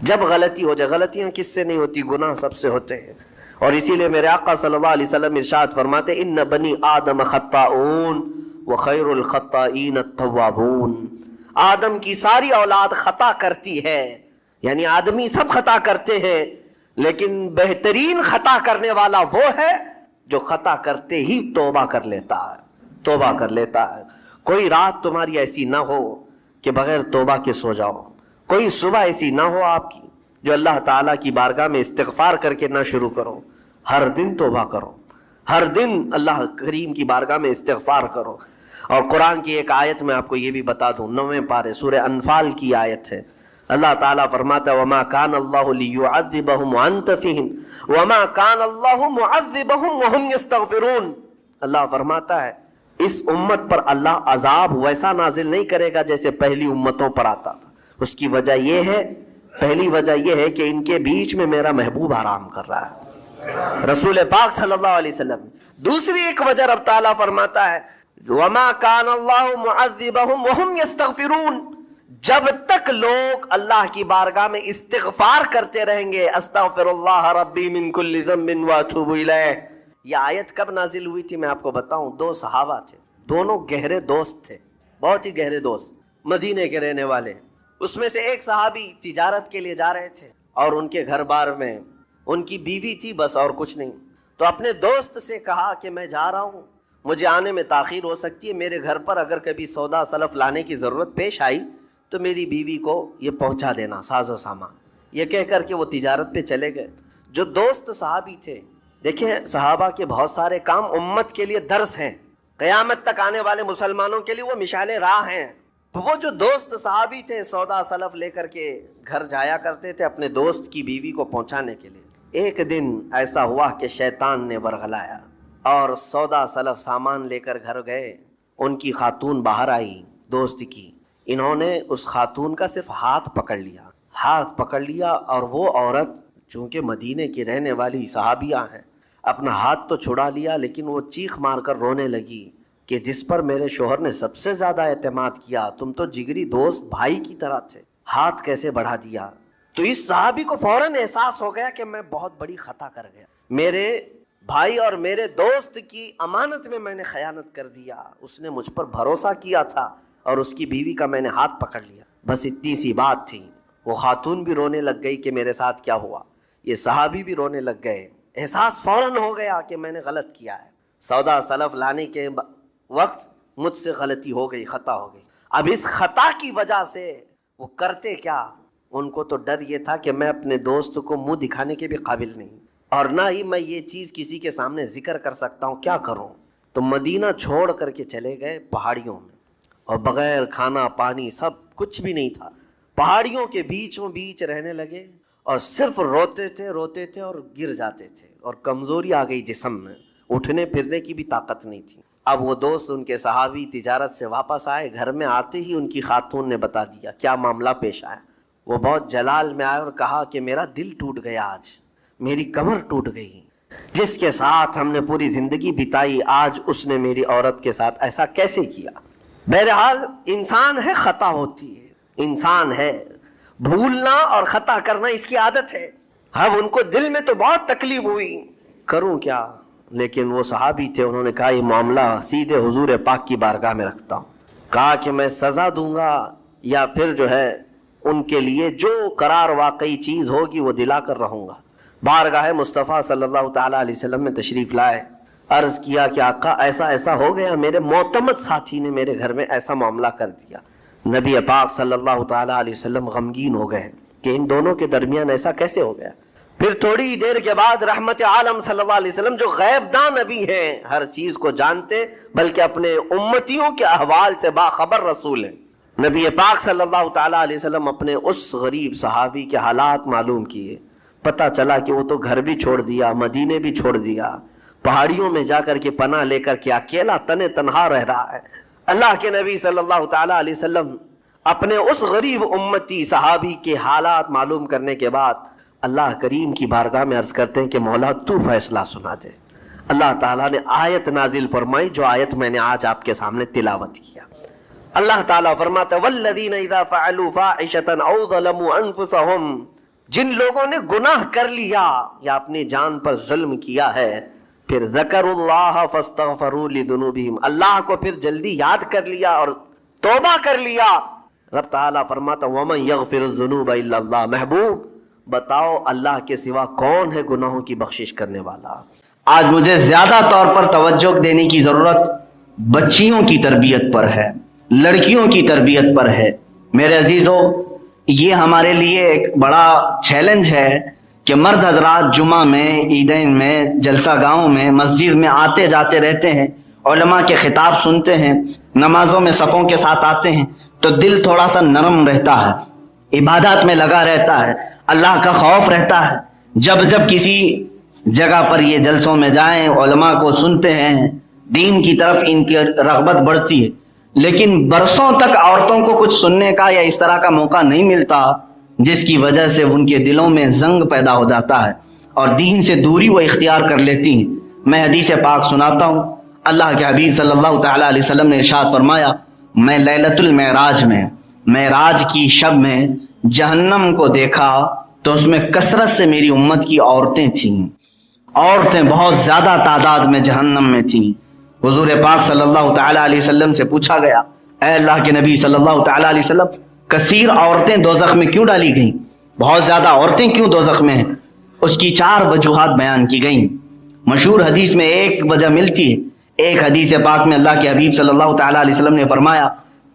جب غلطی ہو جائے، غلطیاں کس سے نہیں ہوتی؟ گناہ سب سے ہوتے ہیں. اور اسی لیے میرے آقا صلی اللہ علیہ وسلم ارشاد فرماتے ان بنی آدم خطاؤون وخیر الخطائین التوابون. آدم کی ساری اولاد خطا کرتی ہے، یعنی آدمی سب خطا کرتے ہیں، لیکن بہترین خطا کرنے والا وہ ہے جو خطا کرتے ہی توبہ کر لیتا ہے، توبہ کر لیتا ہے. کوئی رات تمہاری ایسی نہ ہو کہ بغیر توبہ کے سو جاؤ، کوئی صبح ایسی نہ ہو آپ کی جو اللہ تعالیٰ کی بارگاہ میں استغفار کر کے نہ شروع کرو. ہر دن توبہ کرو، ہر دن اللہ کریم کی بارگاہ میں استغفار کرو. اور قرآن کی ایک آیت میں آپ کو یہ بھی بتا دوں، 9ویں پارے سورہ انفال کی آیت ہے. اللہ تعالیٰ فرماتا ہے وَمَا كَانَ اللَّهُ لِيُعَذِّبَهُمْ وَأَنْتَ فِيهِمْ وَمَا كَانَ اللَّهُ مُعَذِّبَهُمْ وَهُمْ يَسْتَغْفِرُونَ. اللہ فرماتا ہے اس امت پر اللہ عذاب ویسا نازل نہیں کرے گا جیسے پہلی امتوں پر آتا تھا. اس کی وجہ یہ ہے، پہلی وجہ یہ ہے کہ ان کے بیچ میں میرا محبوب آرام کر رہا ہے، رسول پاک صلی اللہ علیہ وسلم. دوسری ایک وجہ رب تعالیٰ فرماتا ہے وَمَا كَانَ اللَّهُ مُعَذِّبَهُمْ وَهُمْ يَسْتَغْفِرُونَ. جب تک لوگ اللہ کی بارگاہ میں استغفار کرتے رہیں گے، استغفر اللہ ربی من کل ذنب واتوب الیہ. یہ آیت کب نازل ہوئی تھی میں آپ کو بتاؤں. 2 صحابہ تھے، دونوں گہرے دوست تھے، بہت ہی گہرے دوست، مدینے کے رہنے والے. اس میں سے ایک صحابی تجارت کے لیے جا رہے تھے اور ان کے گھر بار میں ان کی بیوی تھی بس، اور کچھ نہیں. تو اپنے دوست سے کہا کہ میں جا رہا ہوں، مجھے آنے میں تاخیر ہو سکتی ہے، میرے گھر پر اگر کبھی سودا سلف لانے کی ضرورت پیش آئی تو میری بیوی کو یہ پہنچا دینا ساز و سامان. یہ کہہ کر کے وہ تجارت پہ چلے گئے. جو دوست صحابی تھے، دیکھیں صحابہ کے بہت سارے کام امت کے لیے درس ہیں، قیامت تک آنے والے مسلمانوں کے لیے وہ مشعل راہ ہیں. تو وہ جو دوست صحابی تھے سودا سلف لے کر کے گھر جایا کرتے تھے اپنے دوست کی بیوی کو پہنچانے کے لیے. ایک دن ایسا ہوا کہ شیطان نے ورغلایا اور سودا سلف سامان لے کر گھر گئے. ان کی خاتون باہر آئی دوست کی، انہوں نے اس خاتون کا صرف ہاتھ پکڑ لیا اور وہ عورت چونکہ مدینے کی رہنے والی صحابیہ ہیں، اپنا ہاتھ تو چھڑا لیا لیکن وہ چیخ مار کر رونے لگی کہ جس پر میرے شوہر نے سب سے زیادہ اعتماد کیا، تم تو جگری دوست بھائی کی طرح تھے، ہاتھ کیسے بڑھا دیا. تو اس صحابی کو فوراً احساس ہو گیا کہ میں بہت بڑی خطا کر گیا، میرے بھائی اور میرے دوست کی امانت میں نے خیانت کر دیا. اس نے مجھ پر بھروسہ کیا تھا اور اس کی بیوی کا میں نے ہاتھ پکڑ لیا. بس اتنی سی بات تھی. وہ خاتون بھی رونے لگ گئی کہ میرے ساتھ کیا ہوا، یہ صحابی بھی رونے لگ گئے. احساس فوراً ہو گیا کہ میں نے غلط کیا ہے، سودا سلف لانے کے وقت مجھ سے غلطی ہو گئی، خطا ہو گئی. اب اس خطا کی وجہ سے وہ کرتے کیا، ان کو تو ڈر یہ تھا کہ میں اپنے دوست کو منہ دکھانے کے بھی قابل نہیں اور نہ ہی میں یہ چیز کسی کے سامنے ذکر کر سکتا ہوں، کیا کروں. تو مدینہ چھوڑ کر کے چلے گئے پہاڑیوں میں، اور بغیر کھانا پانی سب کچھ بھی نہیں تھا، پہاڑیوں کے بیچوں بیچ رہنے لگے اور صرف روتے تھے اور گر جاتے تھے اور کمزوری آ گئی جسم میں، اٹھنے پھرنے کی بھی طاقت نہیں تھی. اب وہ دوست ان کے صحابی تجارت سے واپس آئے، گھر میں آتے ہی ان کی خاتون نے بتا دیا کیا معاملہ پیش آیا. وہ بہت جلال میں آئے اور کہا کہ میرا دل ٹوٹ گیا، آج میری کمر ٹوٹ گئی، جس کے ساتھ ہم نے پوری زندگی بتائی آج اس نے میری عورت کے ساتھ ایسا کیسے کیا. بہرحال انسان ہے، خطا ہوتی ہے، انسان ہے، بھولنا اور خطا کرنا اس کی عادت ہے. اب ان کو دل میں تو بہت تکلیف ہوئی، کروں کیا. لیکن وہ صحابی تھے، انہوں نے کہا یہ معاملہ سیدھے حضور پاک کی بارگاہ میں رکھتا ہوں. کہا کہ میں سزا دوں گا یا پھر جو ہے ان کے لیے جو قرار واقعی چیز ہوگی وہ دلا کر رہوں گا. بارگاہ مصطفیٰ صلی اللہ تعالیٰ علیہ وسلم میں تشریف لائے، عرض کیا کہ آقا ایسا ہو گیا، میرے معتمد ساتھی نے میرے گھر میں ایسا معاملہ کر دیا. نبی پاک صلی اللہ تعالیٰ علیہ وسلم غمگین ہو گئے کہ ان دونوں کے درمیان ایسا کیسے ہو گیا. پھر تھوڑی دیر کے بعد رحمت عالم صلی اللہ علیہ وسلم جو غیب داں نبی ہیں، ہر چیز کو جانتے بلکہ اپنے امتیوں کے احوال سے باخبر رسول ہیں، نبی پاک صلی اللہ تعالیٰ علیہ وسلم اپنے اس غریب صحابی کے حالات معلوم کیے. پتہ چلا کہ وہ تو گھر بھی چھوڑ دیا، مدینے بھی چھوڑ دیا، پہاڑیوں میں جا کر کے پناہ لے کر کے اکیلا تنہا رہ رہا ہے. اللہ کے نبی صلی اللہ تعالیٰ علیہ وسلم اپنے اس غریب امتی صحابی کے حالات معلوم کرنے کے بعد اللہ کریم کی بارگاہ میں عرض کرتے ہیں کہ مولا تو فیصلہ سنا دے. اللہ تعالیٰ نے آیت نازل فرمائی، جو آیت میں نے آج آپ کے سامنے تلاوت کیا. اللہ تعالیٰ فرماتا ہے والذین اذا فعلوا فاحشة او ظلموا انفسهم جن لوگوں نے گناہ کر لیا یا اپنی جان پر ظلم کیا ہے، پھر ذکر اللہ فاستغفروا لذنوبہم، اللہ کو پھر جلدی یاد کر لیا اور توبہ کر لیا، رب تعالیٰ فرماتا وَمَن يَغْفِرُ الذُّنُوبَ إِلَّا اللَّهُ، محبوب بتاؤ اللہ کے سوا کون ہے گناہوں کی بخشش کرنے والا؟ آج مجھے زیادہ طور پر توجہ دینے کی ضرورت بچیوں کی تربیت پر ہے، لڑکیوں کی تربیت پر ہے۔ میرے عزیزو، یہ ہمارے لیے ایک بڑا چیلنج ہے کہ مرد حضرات جمعہ میں، عیدین میں، جلسہ گاہوں میں، مسجد میں آتے جاتے رہتے ہیں، علماء کے خطاب سنتے ہیں، نمازوں میں صفوں کے ساتھ آتے ہیں تو دل تھوڑا سا نرم رہتا ہے، عبادات میں لگا رہتا ہے، اللہ کا خوف رہتا ہے۔ جب کسی جگہ پر یہ جلسوں میں جائیں، علماء کو سنتے ہیں، دین کی طرف ان کی رغبت بڑھتی ہے، لیکن برسوں تک عورتوں کو کچھ سننے کا یا اس طرح کا موقع نہیں ملتا، جس کی وجہ سے ان کے دلوں میں زنگ پیدا ہو جاتا ہے اور دین سے دوری وہ اختیار کر لیتی ہیں۔ میں حدیث پاک سناتا ہوں، اللہ کے حبیب صلی اللہ تعالیٰ علیہ وسلم نے ارشاد فرمایا، میں لیلۃ المعراج میں، معراج کی شب میں جہنم کو دیکھا تو اس میں کثرت سے میری امت کی عورتیں تھیں، عورتیں بہت زیادہ تعداد میں جہنم میں تھیں۔ حضور پاک صلی اللہ تعالیٰ علیہ وسلم سے پوچھا گیا، اے اللہ کے نبی صلی اللہ تعالیٰ علیہ وسلم، کثیر عورتیں دوزخ میں کیوں ڈالی گئیں؟ بہت زیادہ عورتیں کیوں دوزخ میں ہیں؟ اس کی 4 وجوہات بیان کی گئیں۔ مشہور حدیث میں ایک وجہ ملتی ہے، ایک حدیث پاک میں اللہ کے حبیب صلی اللہ تعالیٰ علیہ وسلم نے فرمایا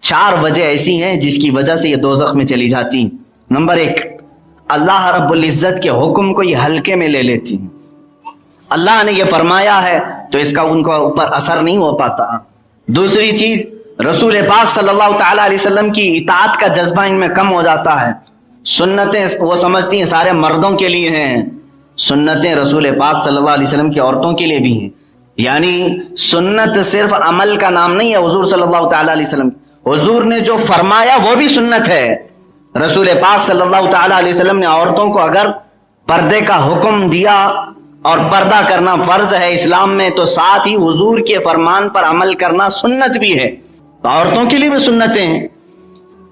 4 وجہ ایسی ہیں جس کی وجہ سے یہ دوزخ میں چلی جاتی ہیں۔ نمبر 1، اللہ رب العزت کے حکم کو یہ ہلکے میں لے لیتی ہیں، اللہ نے یہ فرمایا ہے تو اس کا ان کو اوپر اثر نہیں ہو پاتا۔ دوسری چیز، رسول پاک صلی اللہ تعالیٰ علیہ وسلم کی اطاعت کا جذبہ ان میں کم ہو جاتا ہے، سنتیں وہ سمجھتی ہیں سارے مردوں کے لیے ہیں، سنتیں رسول پاک صلی اللہ علیہ وسلم کی عورتوں کے لیے بھی ہیں، یعنی سنت صرف عمل کا نام نہیں ہے حضور صلی اللہ تعالیٰ علیہ وسلم، حضور نے جو فرمایا وہ بھی سنت ہے۔ رسول پاک صلی اللہ تعالیٰ علیہ وسلم نے عورتوں کو اگر پردے کا حکم دیا اور پردہ کرنا فرض ہے اسلام میں، تو ساتھ ہی حضور کے فرمان پر عمل کرنا سنت بھی ہے، تو عورتوں کے لیے بھی سنتیں ہیں۔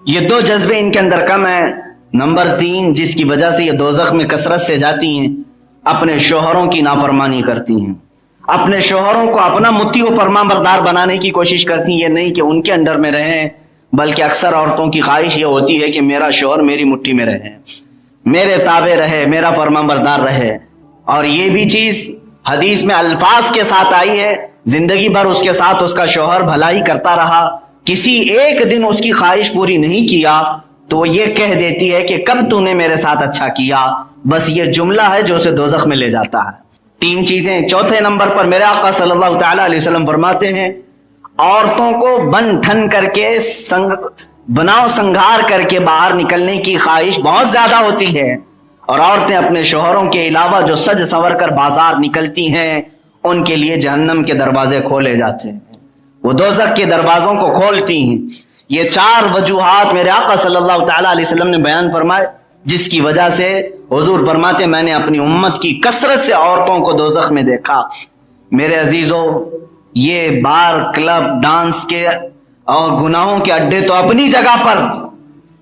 یہ 2 جذبے ان کے اندر کم ہیں۔ نمبر 3، جس کی وجہ سے یہ دوزخ میں کثرت سے جاتی ہیں، اپنے شوہروں کی نافرمانی کرتی ہیں، اپنے شوہروں کو اپنا مطیع و فرمان بردار بنانے کی کوشش کرتی ہیں، یہ نہیں کہ ان کے انڈر میں رہیں، بلکہ اکثر عورتوں کی خواہش یہ ہوتی ہے کہ میرا شوہر میری مٹھی میں رہے، میرے تابع رہے، میرا فرمان بردار رہے۔ اور یہ بھی چیز حدیث میں الفاظ کے ساتھ آئی ہے، زندگی بھر اس کے ساتھ اس کا شوہر بھلائی کرتا رہا، کسی ایک دن اس کی خواہش پوری نہیں کیا تو وہ یہ کہہ دیتی ہے کہ کب تو نے میرے ساتھ اچھا کیا، بس یہ جملہ ہے جو اسے دوزخ میں لے جاتا ہے۔ 3 چیزیں۔ چوتھے نمبر پر میرے آقا صلی اللہ تعالیٰ علیہ وسلم فرماتے ہیں، عورتوں کو بن ٹھن کر کے بناؤ سنگھار کر کے باہر نکلنے کی خواہش بہت زیادہ ہوتی ہے، اور عورتیں اپنے شوہروں کے علاوہ جو سج سنور کر بازار نکلتی ہیں ان کے لیے جہنم کے دروازے کھولے جاتے ہیں، وہ دوزخ کے دروازوں کو کھولتی ہیں۔ یہ 4 وجوہات میرے آقا صلی اللہ تعالیٰ علیہ وسلم نے بیان فرمائے، جس کی وجہ سے حضور فرماتے میں نے اپنی امت کی کثرت سے عورتوں کو دوزخ میں دیکھا۔ میرے عزیزو، یہ بار، کلب، ڈانس کے اور گناہوں کے اڈے تو اپنی جگہ پر،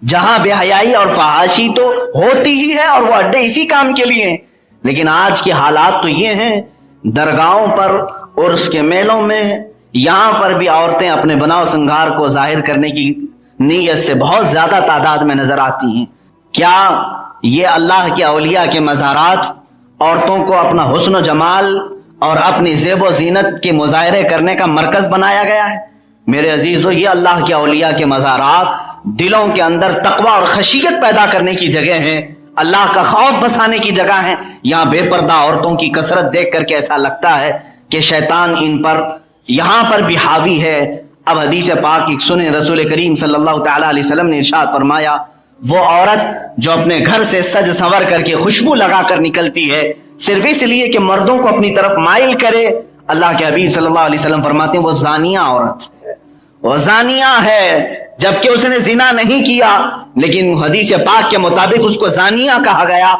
جہاں بے حیائی اور فحاشی تو ہوتی ہی ہے اور وہ اڈے اسی کام کے لیے ہیں، لیکن آج کے حالات تو یہ ہیں، درگاہوں پر، عرس کے میلوں میں، یہاں پر بھی عورتیں اپنے بناؤ سنگھار کو ظاہر کرنے کی نیت سے بہت زیادہ تعداد میں نظر آتی ہیں۔ کیا یہ اللہ کے اولیاء کے مزارات عورتوں کو اپنا حسن و جمال اور اپنی زیب و زینت کے مظاہرے کرنے کا مرکز بنایا گیا ہے؟ میرے عزیزو، یہ اللہ کے اولیاء کے مزارات دلوں کے اندر تقوی اور خشیت پیدا کرنے کی جگہ ہیں، اللہ کا خوف بسانے کی جگہ ہیں۔ یہاں بے پردہ عورتوں کی کثرت دیکھ کر کے ایسا لگتا ہے کہ شیطان ان پر یہاں پر بھی حاوی ہے۔ اب حدیث پاک سنیں، رسول کریم صلی اللہ تعالیٰ علیہ وسلم نے ارشاد فرمایا، وہ عورت جو اپنے گھر سے سج سنور کر کے خوشبو لگا کر نکلتی ہے صرف اس لیے کہ مردوں کو اپنی طرف مائل کرے، اللہ کے حبیب صلی اللہ علیہ وسلم فرماتے ہیں وہ زانیہ عورت ہے، وہ زانیہ ہے، جبکہ اس نے زنا نہیں کیا، لیکن حدیث پاک کے مطابق اس کو زانیہ کہا گیا،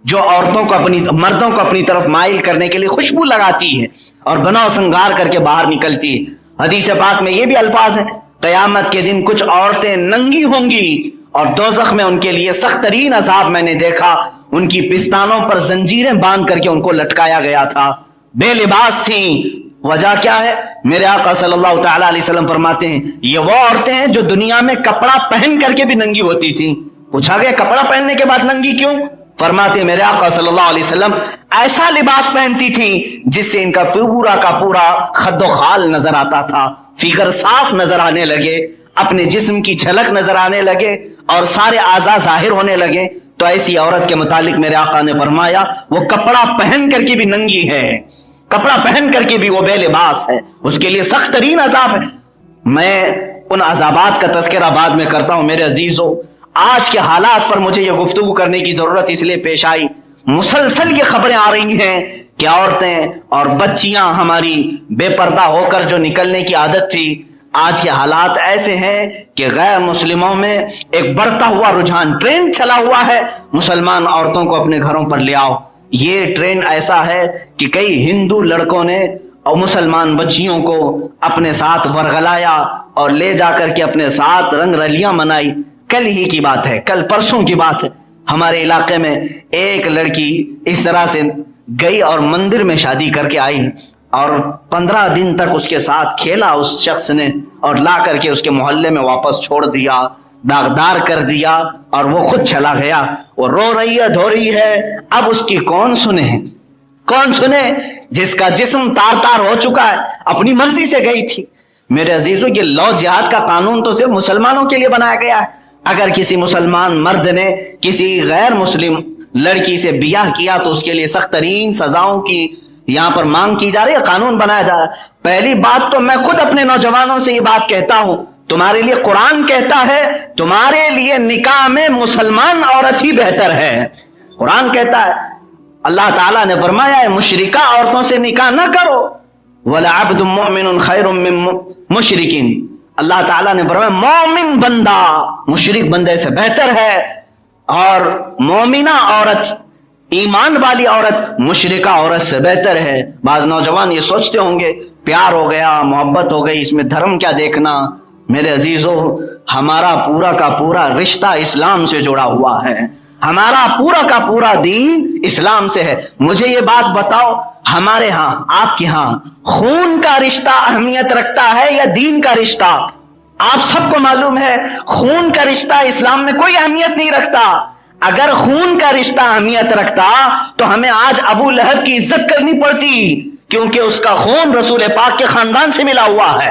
جو عورتوں کو مردوں کو اپنی طرف مائل کرنے کے لیے خوشبو لگاتی ہے اور بناؤ سنگار کر کے باہر نکلتی ہے۔ حدیث پاک میں یہ بھی الفاظ ہیں، قیامت کے دن کچھ عورتیں ننگی ہوں گی اور دوزخ میں ان کے لیے سخت ترین عذاب میں نے دیکھا، ان کی پستانوں پر زنجیریں باندھ کر کے ان کو لٹکایا گیا تھا، بے لباس تھیں۔ وجہ کیا ہے؟ میرے آقا صلی اللہ تعالی علیہ وسلم فرماتے ہیں یہ وہ عورتیں ہیں جو دنیا میں کپڑا پہن کر کے بھی ننگی ہوتی تھیں۔ پوچھا گیا کپڑا پہننے کے بعد ننگی کیوں؟ فرماتے ہیں میرے آقا صلی اللہ علیہ وسلم ایسا لباس پہنتی تھیں جس سے ان کا پورا کا پورا خد و خال نظر آتا تھا، فگر صاف نظر آنے لگے، اپنے جسم کی جھلک نظر آنے لگے اور سارے اعضاء ظاہر ہونے لگے۔ تو ایسی عورت کے متعلق میرے آقا نے فرمایا وہ کپڑا پہن کر کے بھی ننگی ہے، کپڑا پہن کر کے بھی وہ بے لباس ہے، اس کے لیے سخت ترین عذاب ہے۔ میں ان عذابات کا تذکرہ بعد میں کرتا ہوں۔ میرے عزیزو، آج کے حالات پر مجھے یہ گفتگو کرنے کی ضرورت اس لیے پیش آئی، مسلسل یہ خبریں آ رہی ہیں کہ عورتیں اور بچیاں ہماری بے پردہ ہو کر جو نکلنے کی عادت تھی، آج کے حالات ایسے ہیں کہ غیر مسلموں میں ایک بڑھتا ہوا رجحان، ٹرینڈ چلا ہوا ہے مسلمان عورتوں کو اپنے گھروں پر لے آؤ۔ یہ ٹرینڈ ایسا ہے کہ کئی ہندو لڑکوں نے اور مسلمان بچیوں کو اپنے ساتھ ورغلایا اور لے جا کر کے اپنے ساتھ رنگ رلیاں منائی۔ کل ہی کی بات ہے، کل پرسوں کی بات ہے، ہمارے علاقے میں ایک لڑکی اس طرح سے گئی اور مندر میں شادی کر کے آئی اور 15 دن تک اس کے ساتھ کھیلا اس شخص نے، اور لا کر کے اس کے محلے میں واپس چھوڑ دیا، داغدار کر دیا اور وہ خود چلا گیا۔ وہ رو رہی ہے، دھو رہی ہے، اب اس کی کون سنے؟ کون سنے جس کا جسم تار تار ہو چکا ہے، اپنی مرضی سے گئی تھی۔ میرے عزیزو، یہ لو جہاد کا قانون تو صرف مسلمانوں کے لیے بنایا گیا ہے۔ اگر کسی مسلمان مرد نے کسی غیر مسلم لڑکی سے بیاہ کیا تو اس کے لیے سخت ترین سزاؤں کی یہاں پر مانگ کی جا رہی ہے، قانون بنایا جا رہا ہے۔ پہلی بات تو میں خود اپنے نوجوانوں سے یہ بات کہتا ہوں، تمہارے لیے قرآن کہتا ہے تمہارے لیے نکاح میں مسلمان عورت ہی بہتر ہے۔ قرآن کہتا ہے، اللہ تعالیٰ نے فرمایا ہے مشرکہ عورتوں سے نکاح نہ کرو، وَلَعَبْدٌ مُؤْمِنٌ خَيْرٌ مِّن مُشْرِكٍ۔ اللہ تعالیٰ نے فرمایا مومن بندہ مشرک بندے سے بہتر ہے، اور مومنہ عورت، ایمان والی عورت مشرکہ عورت سے بہتر ہے۔ بعض نوجوان یہ سوچتے ہوں گے پیار ہو گیا، محبت ہو گئی، اس میں دھرم کیا دیکھنا؟ میرے عزیزو، ہمارا پورا کا پورا رشتہ اسلام سے جڑا ہوا ہے، ہمارا پورا کا پورا دین اسلام سے ہے۔ مجھے یہ بات بتاؤ، ہمارے ہاں، آپ کے ہاں خون کا رشتہ اہمیت رکھتا ہے یا دین کا رشتہ؟ آپ سب کو معلوم ہے خون کا رشتہ اسلام میں کوئی اہمیت نہیں رکھتا۔ اگر خون کا رشتہ اہمیت رکھتا تو ہمیں آج ابو لہب کی عزت کرنی پڑتی، کیونکہ اس کا خون رسول پاک کے خاندان سے ملا ہوا ہے،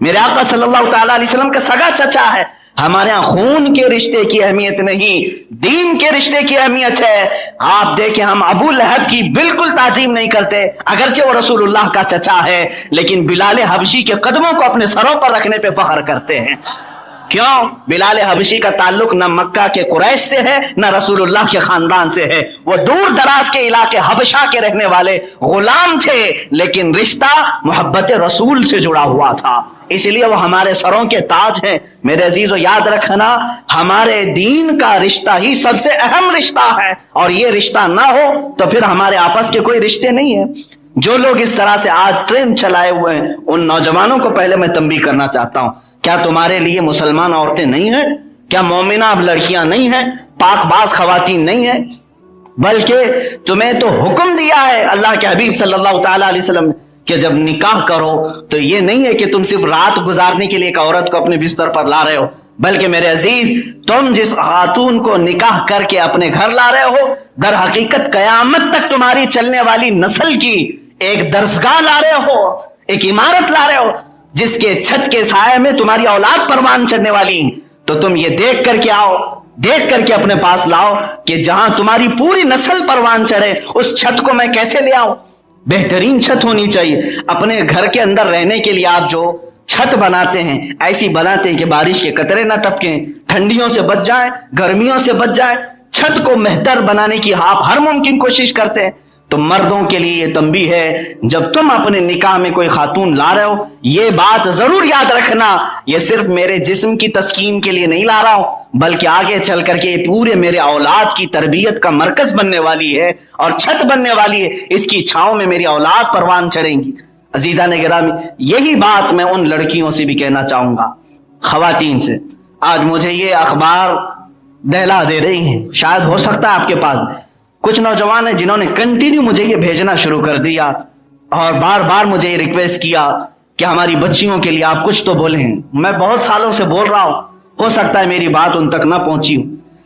میرے آقا صلی اللہ تعالی علیہ وسلم کا سگا چچا ہے۔ ہمارے یہاں خون کے رشتے کی اہمیت نہیں، دین کے رشتے کی اہمیت ہے۔ آپ دیکھیں ہم ابو لہب کی بالکل تعظیم نہیں کرتے، اگرچہ وہ رسول اللہ کا چچا ہے، لیکن بلال حبشی کے قدموں کو اپنے سروں پر رکھنے پہ فخر کرتے ہیں۔ کیوں؟ بلال حبشی کا تعلق نہ مکہ کے قریش سے ہے نہ رسول اللہ کے خاندان سے ہے، وہ دور دراز کے علاقے حبشہ کے رہنے والے غلام تھے، لیکن رشتہ محبت رسول سے جڑا ہوا تھا، اس لیے وہ ہمارے سروں کے تاج ہیں۔ میرے عزیزو، یاد رکھنا ہمارے دین کا رشتہ ہی سب سے اہم رشتہ ہے، اور یہ رشتہ نہ ہو تو پھر ہمارے آپس کے کوئی رشتے نہیں ہیں۔ جو لوگ اس طرح سے آج ٹرینڈ چلائے ہوئے ہیں ان نوجوانوں کو پہلے میں تنبیہ کرنا چاہتا ہوں، کیا تمہارے لیے مسلمان عورتیں نہیں ہیں؟ کیا مومنہ اب لڑکیاں نہیں ہیں؟ پاک باز خواتین نہیں ہیں؟ بلکہ تمہیں تو حکم دیا ہے اللہ کے حبیب صلی اللہ تعالی علیہ وسلم کہ جب نکاح کرو تو یہ نہیں ہے کہ تم صرف رات گزارنے کے لیے ایک عورت کو اپنے بستر پر لا رہے ہو، بلکہ میرے عزیز تم جس خاتون کو نکاح کر کے اپنے گھر لا رہے ہو، در حقیقت قیامت تک تمہاری چلنے والی نسل کی ایک درسگاہ لا رہے ہو، ایک عمارت لا رہے ہو جس کے چھت کے سائے میں تمہاری اولاد پروان چڑھنے والی۔ تو تم یہ دیکھ کر کے آؤ، دیکھ کر کے اپنے پاس لاؤ کہ جہاں تمہاری پوری نسل پروان چڑھے اس چھت کو میں کیسے لے آؤں؟ بہترین چھت ہونی چاہیے۔ اپنے گھر کے اندر رہنے کے لیے آپ جو چھت بناتے ہیں ایسی بناتے ہیں کہ بارش کے قطرے نہ ٹپکیں، ٹھنڈیوں سے بچ جائیں، گرمیوں سے بچ جائیں، چھت کو بہتر بنانے کی آپ ہر ممکن کوشش کرتے ہیں۔ تو مردوں کے لیے یہ تنبیہ ہے، جب تم اپنے نکاح میں کوئی خاتون لا رہے ہو یہ بات ضرور یاد رکھنا، یہ صرف میرے جسم کی تسکین کے لیے نہیں لا رہا ہوں، بلکہ آگے چل کر کے یہ پورے میرے اولاد کی تربیت کا مرکز بننے والی ہے اور چھت بننے والی ہے، اس کی چھاؤں میں میری اولاد پروان چڑھیں گی۔ عزیزان گرامی، یہی بات میں ان لڑکیوں سے بھی کہنا چاہوں گا، خواتین سے۔ آج مجھے یہ اخبار دہلا دے رہی ہیں. شاید ہو سکتا ہے آپ کے پاس کچھ نوجوان ہیں جنہوں نے کنٹینیو مجھے یہ بھیجنا شروع کر دیا اور بار بار مجھے یہ ریکویسٹ کیا کہ ہماری بچیوں کے لیے آپ کچھ تو بولیں. میں بہت سالوں سے بول رہا ہوں, ہو سکتا ہے میری بات ان تک نہ پہنچی ہو,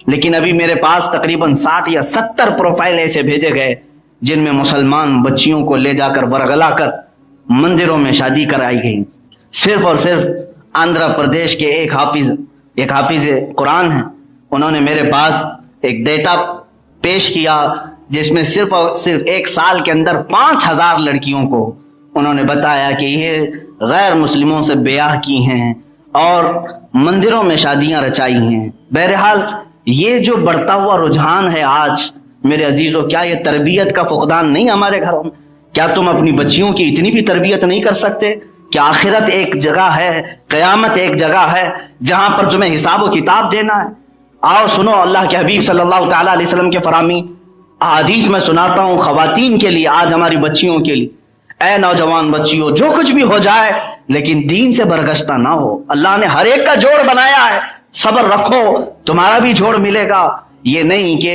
لیکن ابھی میرے پاس تقریباً 60 یا 70 پروفائل ایسے بھیجے گئے جن میں مسلمان بچیوں کو لے جا کر ورغلا کر مندروں میں شادی کرائی گئی. صرف اور صرف آندھرا پردیش کے ایک حافظ قرآن ہیں, انہوں نے میرے پاس ایک ڈیٹا پیش کیا جس میں صرف اور صرف 1 سال کے اندر 5000 لڑکیوں کو انہوں نے بتایا کہ یہ غیر مسلموں سے بیاہ کی ہیں اور مندروں میں شادیاں رچائی ہیں. بہرحال یہ جو بڑھتا ہوا رجحان ہے آج میرے عزیزوں, کیا یہ تربیت کا فقدان نہیں ہمارے گھروں میں؟ کیا تم اپنی بچیوں کی اتنی بھی تربیت نہیں کر سکتے کہ آخرت ایک جگہ ہے, قیامت ایک جگہ ہے جہاں پر تمہیں حساب و کتاب دینا ہے؟ آؤ سنو اللہ کے حبیب صلی اللہ تعالیٰ علیہ وسلم کے فرامی احادیث میں سناتا ہوں خواتین کے لیے, آج ہماری بچیوں کے لیے. اے نوجوان بچیوں, جو کچھ بھی ہو جائے لیکن دین سے برگشتہ نہ ہو. اللہ نے ہر ایک کا جوڑ بنایا ہے, صبر رکھو تمہارا بھی جوڑ ملے گا. یہ نہیں کہ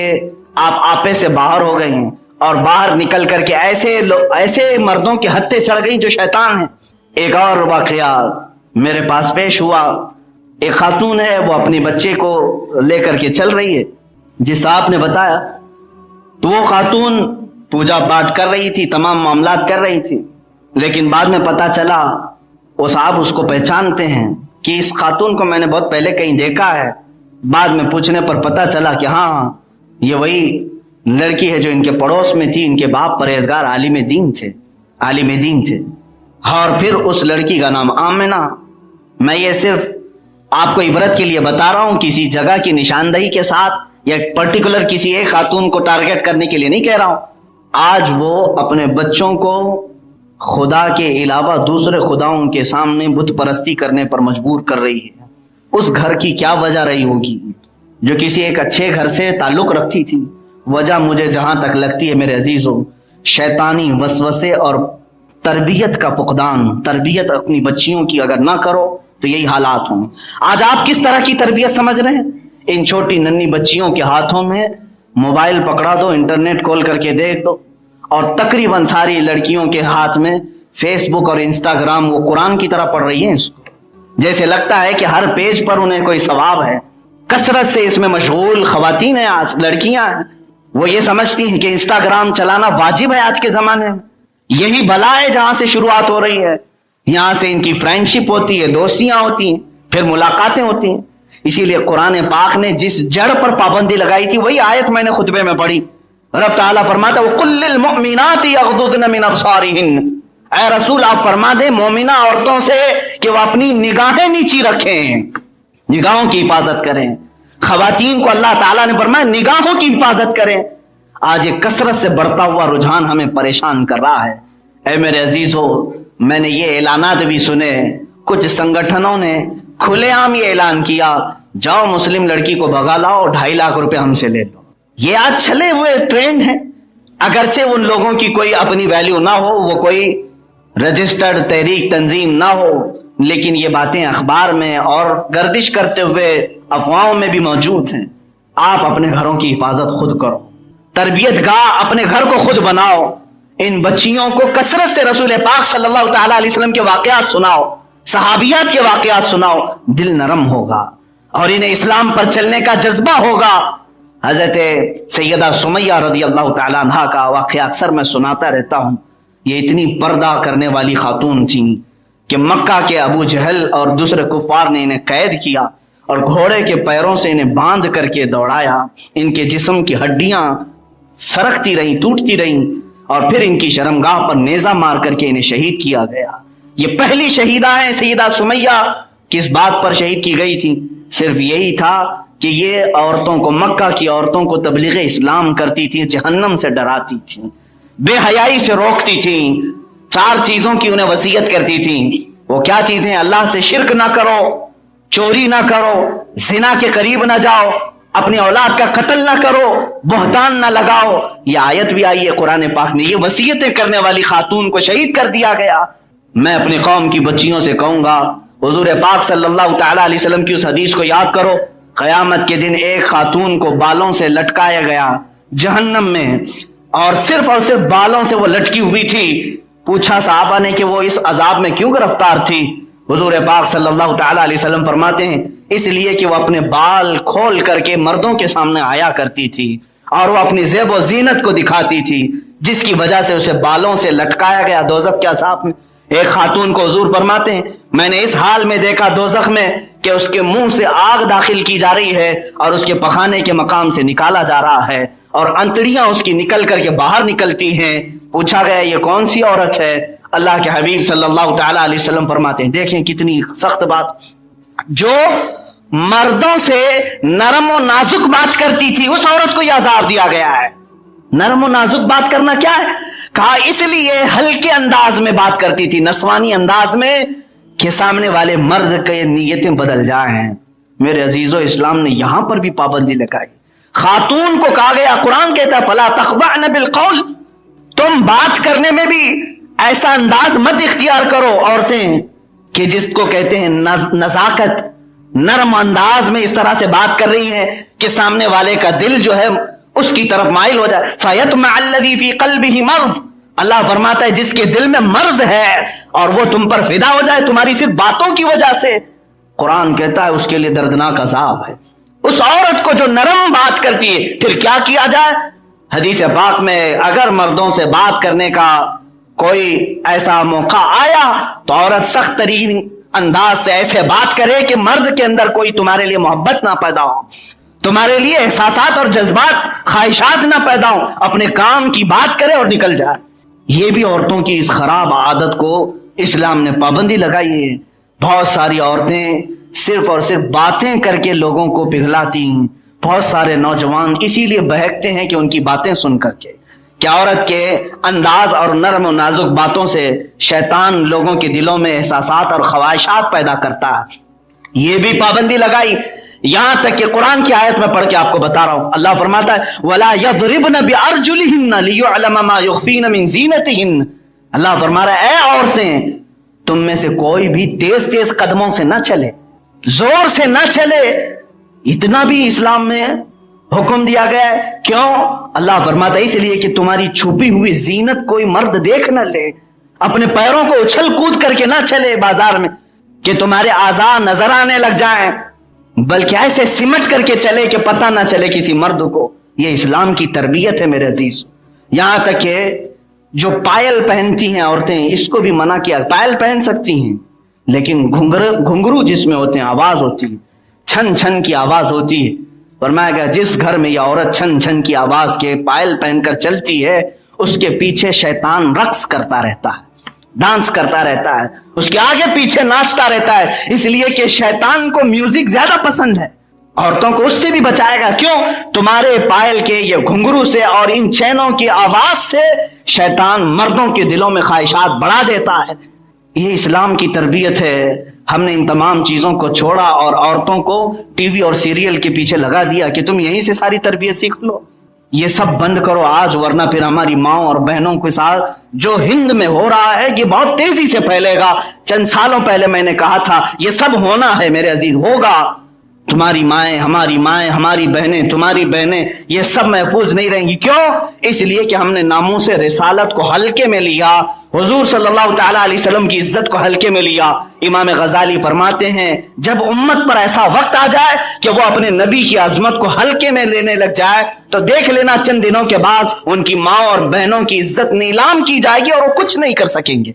آپ آپے سے باہر ہو گئے ہیں اور باہر نکل کر کے ایسے مردوں کے ہتھے چڑھ گئی جو شیطان ہیں. ایک اور واقعہ میرے پاس پیش ہوا. ایک خاتون ہے, وہ اپنے بچے کو لے کر کے چل رہی ہے جس آپ نے بتایا, تو وہ خاتون پوجا پاٹ کر رہی تھی, تمام معاملات کر رہی تھی, لیکن بعد میں پتا چلا وہ صاحب اس کو پہچانتے ہیں کہ اس خاتون کو میں نے بہت پہلے کہیں دیکھا ہے. بعد میں پوچھنے پر پتا چلا کہ ہاں یہ وہی لڑکی ہے جو ان کے پڑوس میں تھی. ان کے باپ پرہیزگار عالم دین تھے. اور پھر اس لڑکی کا نام آمنہ. میں یہ صرف آپ کو عبرت کے لیے بتا رہا ہوں, کسی جگہ کی نشاندہی کے ساتھ یا پرٹیکولر کسی ایک خاتون کو ٹارگٹ کرنے کے لیے نہیں کہہ رہا ہوں. آج وہ اپنے بچوں کو خدا کے علاوہ دوسرے خداؤں کے سامنے بت پرستی کرنے پر مجبور کر رہی ہے. اس گھر کی کیا وجہ رہی ہوگی جو کسی ایک اچھے گھر سے تعلق رکھتی تھی؟ وجہ مجھے جہاں تک لگتی ہے میرے عزیزوں, شیطانی وسوسے اور تربیت کا فقدان. تربیت اپنی بچیوں کی اگر نہ کرو تو یہی حالات ہوں. آج آپ کس طرح کی تربیت سمجھ رہے ہیں؟ ان چھوٹی ننھی بچیوں کے ہاتھوں میں موبائل پکڑا دو, انٹرنیٹ کھول کر کے دیکھ دو, اور تقریباً ساری لڑکیوں کے ہاتھ میں فیس بک اور انسٹاگرام. وہ قرآن کی طرح پڑھ رہی ہیں اس کو, جیسے لگتا ہے کہ ہر پیج پر انہیں کوئی ثواب ہے. کثرت سے اس میں مشغول خواتین ہیں, آج لڑکیاں ہیں, وہ یہ سمجھتی ہیں کہ انسٹاگرام چلانا واجب ہے آج کے زمانے میں. یہی بلا ہے جہاں سے شروعات ہو رہی ہے. یہاں سے ان کی فرینڈشپ ہوتی ہے, دوستیاں ہوتی ہیں, پھر ملاقاتیں ہوتی ہیں. اسی لیے قرآن پاک نے جس جڑ پر پابندی لگائی تھی وہی آیت میں نے خطبے میں پڑھی. رب تعالیٰ فرماتا ہے وَقُلْ لِلْمُؤْمِنَاتِ يَغْضُضْنَ مِنْ أَبْصَارِهِنَّ, اے رسول آپ فرما دیں مومنہ عورتوں سے کہ وہ اپنی نگاہیں نیچی رکھیں, نگاہوں کی حفاظت کریں. خواتین کو اللہ تعالیٰ نے فرمایا نگاہوں کی حفاظت کریں. آج یہ کثرت سے بڑھتا ہوا رجحان ہمیں پریشان کر رہا ہے. اے میرے عزیزو, میں نے یہ اعلانات بھی سنے, کچھ سنگٹھنوں نے کھلے عام یہ اعلان کیا جاؤ مسلم لڑکی کو بھگا لاؤ, 2.5 لاکھ روپے ہم سے لے لو. یہ آج چلے ہوئے ٹرینڈ ہے. اگرچہ ان لوگوں کی کوئی اپنی ویلیو نہ ہو, وہ کوئی رجسٹرڈ تحریک تنظیم نہ ہو, لیکن یہ باتیں اخبار میں اور گردش کرتے ہوئے افواہوں میں بھی موجود ہیں. آپ اپنے گھروں کی حفاظت خود کرو, تربیت گاہ اپنے گھر کو خود بناؤ. ان بچیوں کو کثرت سے رسول پاک صلی اللہ تعالیٰ علیہ وسلم کے واقعات سناؤ, صحابیات کے واقعات سناؤ, دل نرم ہوگا اور انہیں اسلام پر چلنے کا جذبہ ہوگا. حضرت سیدہ سمیہ رضی اللہ تعالیٰ عنہ کا واقعہ اکثر میں سناتا رہتا ہوں. یہ اتنی پردہ کرنے والی خاتون تھیں کہ مکہ کے ابو جہل اور دوسرے کفار نے انہیں قید کیا اور گھوڑے کے پیروں سے انہیں باندھ کر کے دوڑایا. ان کے جسم کی ہڈیاں سرکتی رہیں, ٹوٹتی رہیں, اور پھر ان کی شرمگاہ پر نیزہ مار کر کے انہیں شہید کیا گیا. یہ پہلی شہیدہ ہیں سیدہ سمیہ. کس بات پر شہید کی گئی تھی؟ صرف یہی تھا کہ یہ عورتوں کو, مکہ کی عورتوں کو تبلیغ اسلام کرتی تھی, جہنم سے ڈراتی تھی, بے حیائی سے روکتی تھی, 4 چیزوں کی انہیں وصیت کرتی تھی. وہ کیا چیزیں؟ اللہ سے شرک نہ کرو, چوری نہ کرو, زنا کے قریب نہ جاؤ, اپنی اولاد کا قتل نہ کرو, بہتان نہ لگاؤ. یہ آیت بھی آئی ہے قرآن پاک میں. یہ وصیتیں کرنے والی خاتون کو شہید کر دیا گیا. میں اپنی قوم کی بچیوں سے کہوں گا حضور پاک صلی اللہ تعالیٰ علیہ وسلم کی اس حدیث کو یاد کرو, قیامت کے دن ایک خاتون کو بالوں سے لٹکایا گیا جہنم میں، اور صرف بالوں سے وہ لٹکی ہوئی تھی۔ پوچھا صحابہ نے کہ وہ اس عذاب میں کیوں گرفتار تھی؟ حضور پاک صلی اللہ تعالی علیہ وسلم فرماتے ہیں اس لیے کہ وہ اپنے بال کھول کر کے مردوں کے سامنے آیا کرتی تھی اور وہ اپنی زیب و زینت کو دکھاتی تھی، جس کی وجہ سے اسے بالوں سے لٹکایا گیا دوزخ کے عذاب میں۔ ایک خاتون کو حضور فرماتے ہیں میں نے اس حال میں دیکھا دوزخ میں کہ اس کے منہ سے آگ داخل کی جا رہی ہے اور اس کے پخانے کے مقام سے نکالا جا رہا ہے اور انتڑیاں اس کی نکل کر کے باہر نکلتی ہیں۔ پوچھا گیا یہ کون سی عورت ہے؟ اللہ کے حبیب صلی اللہ تعالی علیہ وسلم فرماتے ہیں دیکھیں کتنی سخت بات، جو مردوں سے نرم و نازک بات کرتی تھی اس عورت کو یہ عذاب دیا گیا ہے۔ نرم و نازک بات کرنا کیا ہے؟ کہا اس لیے ہلکے انداز میں بات کرتی تھی، نسوانی انداز میں، کہ سامنے والے مرد کے نیتیں بدل جائیں۔ میرے عزیزو، اسلام نے یہاں پر بھی پابندی لگائی۔ خاتون کو کہا گیا، قرآن کہتا ہے فَلَا تَخْضَعْنَ بِالْقَوْلِ، تم بات کرنے میں بھی ایسا انداز مت اختیار کرو عورتیں کہ جس کو کہتے ہیں نزاکت، نرم انداز میں اس طرح سے بات کر رہی ہیں کہ سامنے والے کا دل جو ہے اس کی طرف مائل ہو جائے۔ فَيَطْمَعَ الَّذِي فِي قَلْبِهِ مَرْضٌ، اللہ فرماتا ہے جس کے دل میں مرض ہے اور وہ تم پر فدا ہو جائے تمہاری صرف باتوں کی وجہ سے۔ قرآن کہتا ہے اس کے لیے دردناک عذاب ہے۔ اس عورت کو جو نرم بات کرتی ہے پھر کیا کیا جائے؟ حدیث پاک میں اگر مردوں سے بات کرنے کا کوئی ایسا موقع آیا تو عورت سخت ترین انداز سے ایسے بات کرے کہ مرد کے اندر کوئی تمہارے لیے محبت نہ پیدا ہو، تمہارے لیے احساسات اور جذبات خواہشات نہ پیدا ہو، اپنے کام کی بات کرے اور نکل جائے۔ یہ بھی عورتوں کی اس خراب عادت کو اسلام نے پابندی لگائی ہے۔ بہت ساری عورتیں صرف اور صرف باتیں کر کے لوگوں کو پگھلاتی ہیں، بہت سارے نوجوان اسی لیے بہکتے ہیں کہ ان کی باتیں سن کر کے، کہ عورت کے انداز اور نرم و نازک باتوں سے شیطان لوگوں کے دلوں میں احساسات اور خواہشات پیدا کرتا ہے۔ یہ بھی پابندی لگائی، یہاں تک کہ قرآن کی آیت میں پڑھ کے آپ کو بتا رہا ہوں، اللہ فرماتا ہے وَلَا يَضْرِبْنَ بِأَرْجُلِهِنَّ لِيُعْلَمَ مَا يُخْفِينَ مِنْ زِينَتِهِنَّ۔ اللہ فرما رہا ہے اے عورتیں، تم میں سے کوئی بھی تیز تیز قدموں سے نہ چلے، زور سے نہ چلے، اتنا بھی اسلام میں حکم دیا گیا ہے۔ کیوں؟ اللہ فرماتا ہے اس لیے کہ تمہاری چھپی ہوئی زینت کوئی مرد دیکھ نہ لے، اپنے پیروں کو اچھل کود کر کے نہ چلے بازار میں کہ تمہارے اعضاء نظر آنے لگ جائیں، بلکہ ایسے سمٹ کر کے چلے کہ پتہ نہ چلے کسی مرد کو۔ یہ اسلام کی تربیت ہے میرے عزیز۔ یہاں تک کہ جو پائل پہنتی ہیں عورتیں اس کو بھی منع کیا، پائل پہن سکتی ہیں لیکن گھنگرو جس میں ہوتے ہیں آواز ہوتی ہے، چھن چھن کی آواز ہوتی ہے۔ فرمایا گیا جس گھر میں یہ عورت چھن چھن کی آواز کے پائل پہن کر چلتی ہے اس کے پیچھے شیطان رقص کرتا رہتا ہے، ڈانس کرتا رہتا ہے، اس کے آگے پیچھے ناچتا رہتا ہے، اس لیے کہ شیطان کو میوزک زیادہ پسند ہے۔ عورتوں کو اس سے بھی بچائے گا، کیوں؟ تمہارے پائل کے یہ گھنگرو سے اور ان چینوں کی آواز سے شیطان مردوں کے دلوں میں خواہشات بڑھا دیتا ہے۔ یہ اسلام کی تربیت ہے۔ ہم نے ان تمام چیزوں کو چھوڑا اور عورتوں کو ٹی وی اور سیریل کے پیچھے لگا دیا کہ تم یہیں سے ساری تربیت سیکھ لو۔ یہ سب بند کرو آج، ورنہ پھر ہماری ماؤں اور بہنوں کے ساتھ جو ہند میں ہو رہا ہے یہ بہت تیزی سے پھیلے گا۔ چند سالوں پہلے میں نے کہا تھا یہ سب ہونا ہے میرے عزیز، ہوگا۔ تمہاری مائیں، ہماری بہنیں، تمہاری بہنیں، یہ سب محفوظ نہیں رہیں گی۔ کیوں؟ اس لیے کہ ہم نے ناموس رسالت کو ہلکے میں لیا، حضور صلی اللہ تعالی علیہ وسلم کی عزت کو ہلکے میں لیا۔ امام غزالی فرماتے ہیں جب امت پر ایسا وقت آ جائے کہ وہ اپنے نبی کی عظمت کو ہلکے میں لینے لگ جائے تو دیکھ لینا چند دنوں کے بعد ان کی ماں اور بہنوں کی عزت نیلام کی جائے گی اور وہ کچھ نہیں کر سکیں گے،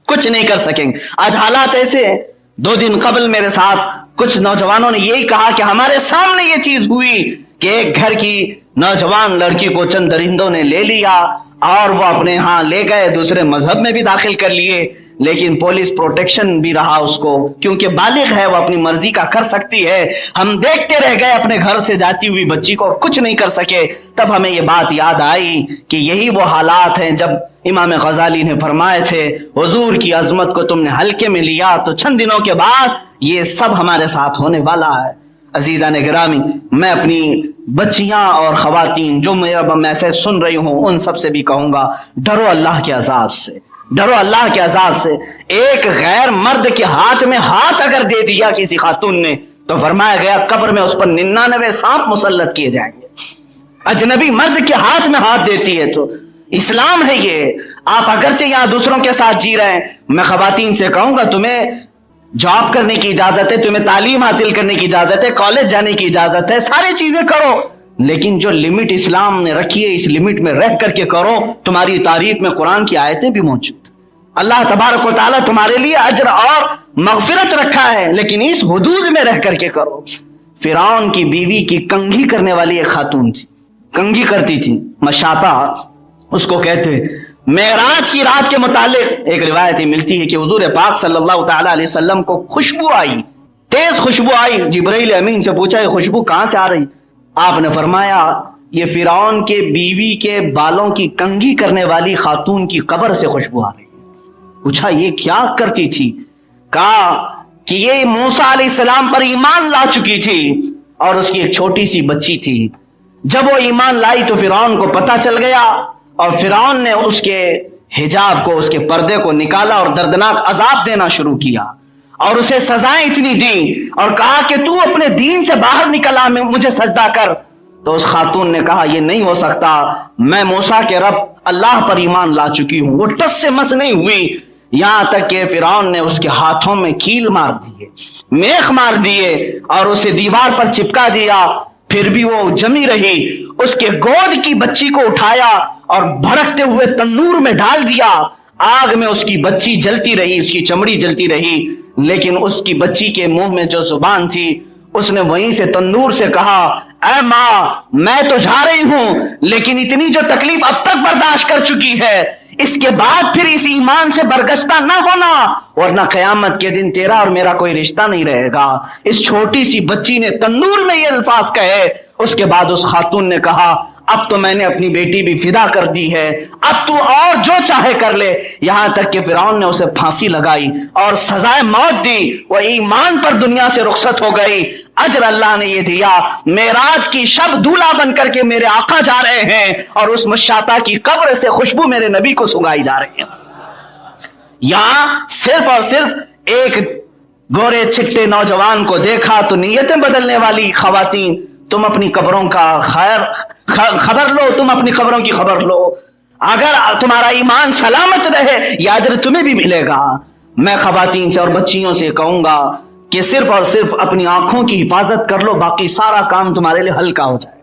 کچھ نہیں کر سکیں گے۔ آج حالات ایسے ہیں۔ 2 دن قبل میرے ساتھ کچھ نوجوانوں نے یہی کہا کہ ہمارے سامنے یہ چیز ہوئی کہ ایک گھر کی نوجوان لڑکی کو چند درندوں نے لے لیا اور وہ اپنے ہاں لے گئے، دوسرے مذہب میں بھی داخل کر لیے، لیکن پولیس پروٹیکشن بھی رہا اس کو، کیونکہ بالغ ہے، وہ اپنی مرضی کا کر سکتی ہے۔ ہم دیکھتے رہ گئے اپنے گھر سے جاتی ہوئی بچی کو اور کچھ نہیں کر سکے۔ تب ہمیں یہ بات یاد آئی کہ یہی وہ حالات ہیں جب امام غزالی نے فرمائے تھے حضور کی عظمت کو تم نے ہلکے میں لیا تو چند دنوں کے بعد یہ سب ہمارے ساتھ ہونے والا ہے۔ عزیزان گرامی، میں اپنی بچیاں اور خواتین جو میرا میسج سن رہی ہوں ان سب سے بھی کہوں گا ڈرو اللہ کے عذاب سے، ڈرو اللہ کے عذاب سے۔ ایک غیر مرد کے ہاتھ میں ہاتھ اگر دے دیا کسی خاتون نے تو فرمایا گیا قبر میں اس پر 99 سانپ مسلط کیے جائیں گے. اجنبی مرد کے ہاتھ میں ہاتھ دیتی ہے. تو اسلام ہے یہ. آپ اگرچہ یہاں دوسروں کے ساتھ جی رہے ہیں, میں خواتین سے کہوں گا تمہیں جاب کرنے کی اجازت ہے, تمہیں تعلیم حاصل کرنے کی اجازت ہے, کالج جانے کی اجازت ہے, ساری چیزیں کرو, لیکن جو لمٹ اسلام نے رکھی ہے اس لمٹ میں رہ کر کے کرو. تمہاری تعریف میں قرآن کی آیتیں بھی موجود. اللہ تبارک و تعالیٰ تمہارے لیے اجر اور مغفرت رکھا ہے, لیکن اس حدود میں رہ کر کے کرو. فرعون کی بیوی کی کنگھی کرنے والی ایک خاتون تھی, کنگھی کرتی تھی, مشاطہ اس کو کہتے. معراج کی رات کے متعلق ایک روایت ملتی ہے کہ حضور پاک صلی اللہ تعالی علیہ وسلم کو خوشبو آئی, تیز خوشبو آئی. جبرائیل امین سے پوچھا یہ خوشبو کہاں سے آ رہی؟ آپ نے فرمایا یہ فرعون کے بیوی کے بالوں کی کنگھی کرنے والی خاتون کی قبر سے خوشبو آ رہی. پوچھا یہ کیا کرتی تھی؟ کہا کہ یہ موسیٰ علیہ السلام پر ایمان لا چکی تھی اور اس کی ایک چھوٹی سی بچی تھی. جب وہ ایمان لائی تو فرعون کو پتہ چل گیا اور فرعون نے اس کے حجاب کو, اس کے پردے کو نکالا اور دردناک عذاب دینا شروع کیا اور اسے سزائیں اتنی دی اور کہا کہ تو اپنے دین سے باہر نکلا, مجھے سجدہ کر. تو اس خاتون نے کہا یہ نہیں ہو سکتا, میں موسیٰ کے رب اللہ پر ایمان لا چکی ہوں. وہ ٹس سے مس نہیں ہوئی, یہاں تک کہ فرعون نے اس کے ہاتھوں میں کیل مار دیے, میخ مار دیے اور اسے دیوار پر چپکا دیا. پھر بھی وہ جمی رہی. اس کے گود کی بچی کو اٹھایا اور بھڑکتے ہوئے تنور میں ڈال دیا. آگ میں اس کی بچی جلتی رہی, اس کی چمڑی جلتی رہی, لیکن اس کی بچی کے منہ میں جو زبان تھی اس نے وہیں سے تندور سے کہا اے ماں میں تو جا رہی ہوں, لیکن اتنی جو تکلیف اب تک برداشت کر چکی ہے اس کے بعد پھر اس ایمان سے برگشتہ نہ ہونا, ورنہ قیامت کے دن تیرا اور میرا کوئی رشتہ نہیں رہے گا. اس چھوٹی سی بچی نے تندور میں یہ الفاظ کہے. اس کے بعد اس خاتون نے کہا اب تو میں نے اپنی بیٹی بھی فدا کر دی ہے, اب تو اور جو چاہے کر لے. یہاں تک کہ فرعون نے اسے پھانسی لگائی اور سزائے موت دی. وہ ایمان پر دنیا سے رخصت ہو گئی. اجر اللہ نے یہ دیا, معراج کی شب دولہا بن کر کے میرے آقا جا رہے ہیں اور اس مشاطہ کی قبر سے خوشبو میرے نبی کو سنگائی جا رہی ہے. یہاں صرف اور صرف ایک گورے چھٹے نوجوان کو دیکھا تو نیتیں بدلنے والی خواتین, تم اپنی قبروں کا خبر لو, تم اپنی قبروں کی خبر لو. اگر تمہارا ایمان سلامت رہے یہ اجر تمہیں بھی ملے گا. میں خواتین سے اور بچیوں سے کہوں گا کہ صرف اور صرف اپنی آنکھوں کی حفاظت کر لو, باقی سارا کام تمہارے لیے ہلکا ہو جائے.